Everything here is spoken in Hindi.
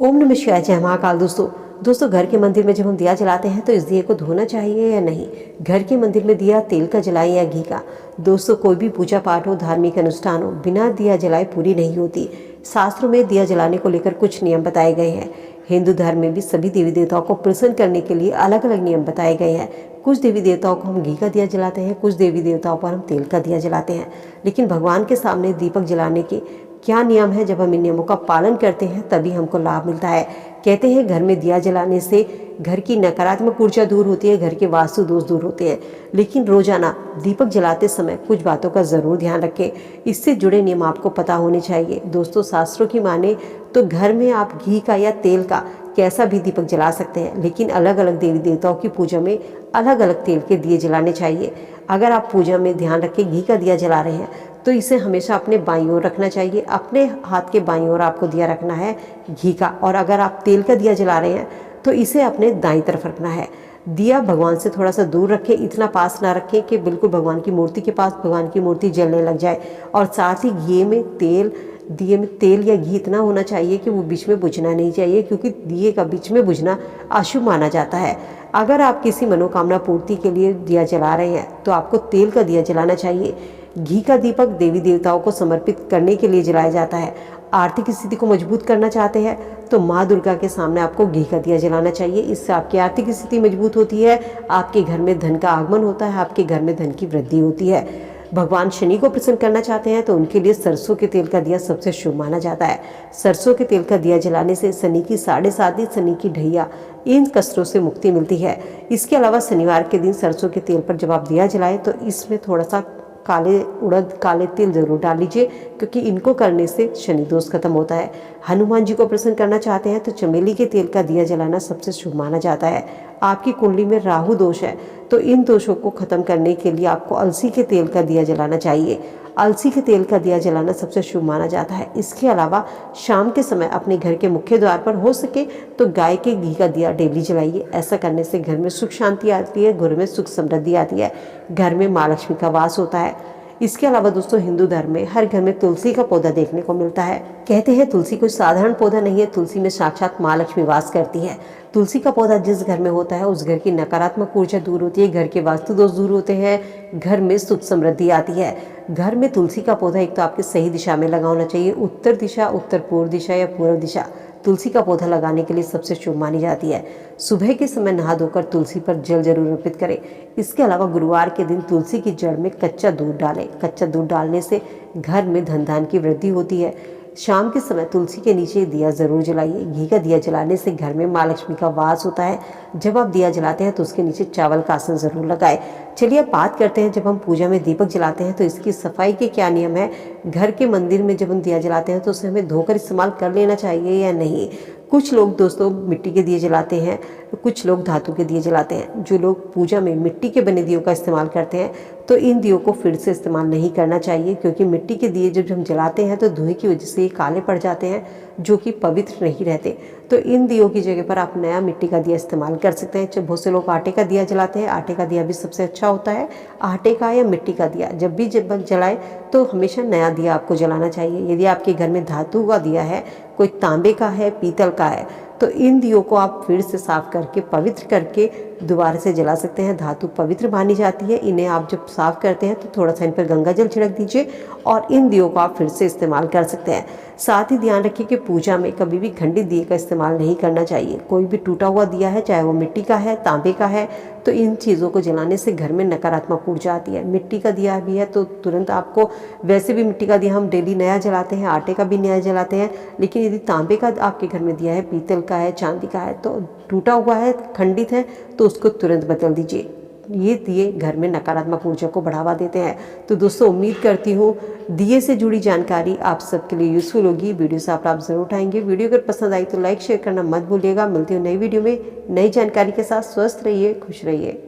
ओम नमः शिवाय, जय महाकाल। दोस्तों घर के मंदिर में जब हम दिया जलाते हैं तो इस दिए को धोना चाहिए या नहीं। घर के मंदिर में दिया तेल का जलाए या घी का। दोस्तों कोई भी पूजा पाठ हो, धार्मिक अनुष्ठान हो, बिना दिया जलाए पूरी नहीं होती। शास्त्रों में दिया जलाने को लेकर कुछ नियम बताए गए हैं। हिंदू धर्म में भी सभी देवी देवताओं को प्रसन्न करने के लिए अलग अलग नियम बताए गए हैं। कुछ देवी देवताओं को हम घी का दिया जलाते हैं, कुछ देवी देवताओं पर हम तेल का दिया जलाते हैं। लेकिन भगवान के सामने दीपक जलाने के क्या नियम है? जब हम इन नियमों का पालन करते हैं तभी हमको लाभ मिलता है। कहते हैं घर में दिया जलाने से घर की नकारात्मक ऊर्जा दूर होती है, घर के वास्तु दोष दूर होते हैं। लेकिन रोजाना दीपक जलाते समय कुछ बातों का जरूर ध्यान रखें। इससे जुड़े नियम आपको पता होने चाहिए। दोस्तों शास्त्रों की माने तो घर में आप घी का या तेल का कैसा भी दीपक जला सकते हैं, लेकिन अलग अलग देवी देवताओं की पूजा में अलग अलग तेल के दिए जलाने चाहिए। अगर आप पूजा में ध्यान रख के घी का दिया जला रहे हैं तो इसे हमेशा अपने बाईं ओर रखना चाहिए। अपने हाथ के बाईं ओर आपको दिया रखना है घी का। और अगर आप तेल का दिया जला रहे हैं तो इसे अपने दाईं तरफ रखना है। दिया भगवान से थोड़ा सा दूर रखें, इतना पास ना रखें कि बिल्कुल भगवान की मूर्ति के पास भगवान की मूर्ति जलने लग जाए। और साथ ही दिए में तेल या घी इतना होना चाहिए कि वो बीच में बुझना नहीं चाहिए, क्योंकि दिए का बीच में बुझना अशुभ माना जाता है। अगर आप किसी मनोकामना पूर्ति के लिए दिया जला रहे हैं तो आपको तेल का दिया जलाना चाहिए। घी का दीपक देवी देवताओं को समर्पित करने के लिए जलाया जाता है। आर्थिक स्थिति को मजबूत करना चाहते हैं तो माँ दुर्गा के सामने आपको घी का दिया जलाना चाहिए। इससे आपकी आर्थिक स्थिति मजबूत होती है, आपके घर में धन का आगमन होता है, आपके घर में धन की वृद्धि होती है। भगवान शनि को प्रसन्न करना चाहते हैं तो उनके लिए सरसों के तेल का दिया सबसे शुभ माना जाता है। सरसों के तेल का दिया जलाने से शनि की 7.5, शनि की ढैया, इन कष्टों से मुक्ति मिलती है। इसके अलावा शनिवार के दिन सरसों के तेल पर जब आप दिया जलाएं तो इसमें थोड़ा सा काले उड़द, काले तिल जरूर डाल लीजिए, क्योंकि इनको करने से शनि दोष खत्म होता है। हनुमान जी को प्रसन्न करना चाहते हैं तो चमेली के तेल का दिया जलाना सबसे शुभ माना जाता है। आपकी कुंडली में राहु दोष है तो इन दोषों को खत्म करने के लिए आपको अलसी के तेल का दिया जलाना चाहिए। अलसी के तेल का दिया जलाना सबसे शुभ माना जाता है। इसके अलावा शाम के समय अपने घर के मुख्य द्वार पर हो सके तो गाय के घी का दिया डेली जलाइए। ऐसा करने से घर में सुख शांति आती है, घर में सुख समृद्धि आती है, घर में माँ लक्ष्मी का वास होता है। इसके अलावा दोस्तों हिंदू धर्म में हर घर में तुलसी का पौधा देखने को मिलता है। कहते हैं तुलसी कोई साधारण पौधा नहीं है, तुलसी में साक्षात माँ लक्ष्मी वास करती है। तुलसी का पौधा जिस घर में होता है उस घर की नकारात्मक ऊर्जा दूर होती है, घर के वास्तु दोष दूर होते हैं, घर में सुख समृद्धि आती है। घर में तुलसी का पौधा एक तो आपके सही दिशा में लगा होना चाहिए, उत्तर दिशा, उत्तर पूर्व दिशा या पूर्व दिशा तुलसी का पौधा लगाने के लिए सबसे शुभ मानी जाती है। सुबह के समय नहा धोकर तुलसी पर जल जरूर अर्पित करें। इसके अलावा गुरुवार के दिन तुलसी की जड़ में कच्चा दूध डालें। कच्चा दूध डालने से घर में धन धान की वृद्धि होती है। शाम के समय तुलसी के नीचे दिया जरूर जलाइए। घी का दिया जलाने से घर में माँ लक्ष्मी का वास होता है। जब आप दिया जलाते हैं तो उसके नीचे चावल का आसन जरूर लगाएं। चलिए अब बात करते हैं, जब हम पूजा में दीपक जलाते हैं तो इसकी सफाई के क्या नियम है। घर के मंदिर में जब हम दिया जलाते हैं तो उसे हमें धोकर इस्तेमाल कर लेना चाहिए या नहीं। कुछ लोग दोस्तों मिट्टी के दिए जलाते हैं, कुछ लोग धातु के दिए जलाते हैं। जो लोग पूजा में मिट्टी के बने दियों का इस्तेमाल करते हैं तो इन दियों को फिर से इस्तेमाल नहीं करना चाहिए, क्योंकि मिट्टी के दिए जब हम जलाते हैं तो धुएं की वजह से ये काले पड़ जाते हैं, जो कि पवित्र नहीं रहते। तो इन दियों की जगह पर आप नया मिट्टी का दिया इस्तेमाल कर सकते हैं। जब बहुत से लोग आटे का दिया जलाते हैं, आटे का दिया भी सबसे अच्छा होता है। आटे का या मिट्टी का दिया जब भी जलाए तो हमेशा नया दिया आपको जलाना चाहिए। यदि आपके घर में धातु का दिया है, कोई तांबे का है, पीतल का है, तो इन दियों को आप फिर से साफ करके पवित्र करके दोबारा से जला सकते हैं। धातु पवित्र मानी जाती है। इन्हें आप जब साफ करते हैं तो थोड़ा सा इन पर गंगा जल छिड़क दीजिए और इन दियों को आप फिर से इस्तेमाल कर सकते हैं। साथ ही ध्यान रखिए कि पूजा में कभी भी खंडित दिए का इस्तेमाल नहीं करना चाहिए। कोई भी टूटा हुआ दिया है, चाहे वो मिट्टी का है, तांबे का है, तो इन चीज़ों को जलाने से घर में नकारात्मक ऊर्जा आती है। मिट्टी का दिया भी है तो तुरंत आपको, वैसे भी मिट्टी का दिया हम डेली नया जलाते हैं, आटे का भी नया जलाते हैं, लेकिन यदि तांबे का आपके घर में दिया है, पीतल का है, चांदी का है, तो टूटा हुआ है, खंडित है, तो उसको तुरंत बदल दीजिए। ये दिए घर में नकारात्मक ऊर्जा को बढ़ावा देते हैं। तो दोस्तों उम्मीद करती हूँ दिए से जुड़ी जानकारी आप सबके लिए यूजफुल होगी। वीडियो से आप जरूर उठाएंगे। वीडियो अगर पसंद आई तो लाइक शेयर करना मत भूलिएगा। मिलती हूँ नई वीडियो में नई जानकारी के साथ। स्वस्थ रहिए, खुश रहिए।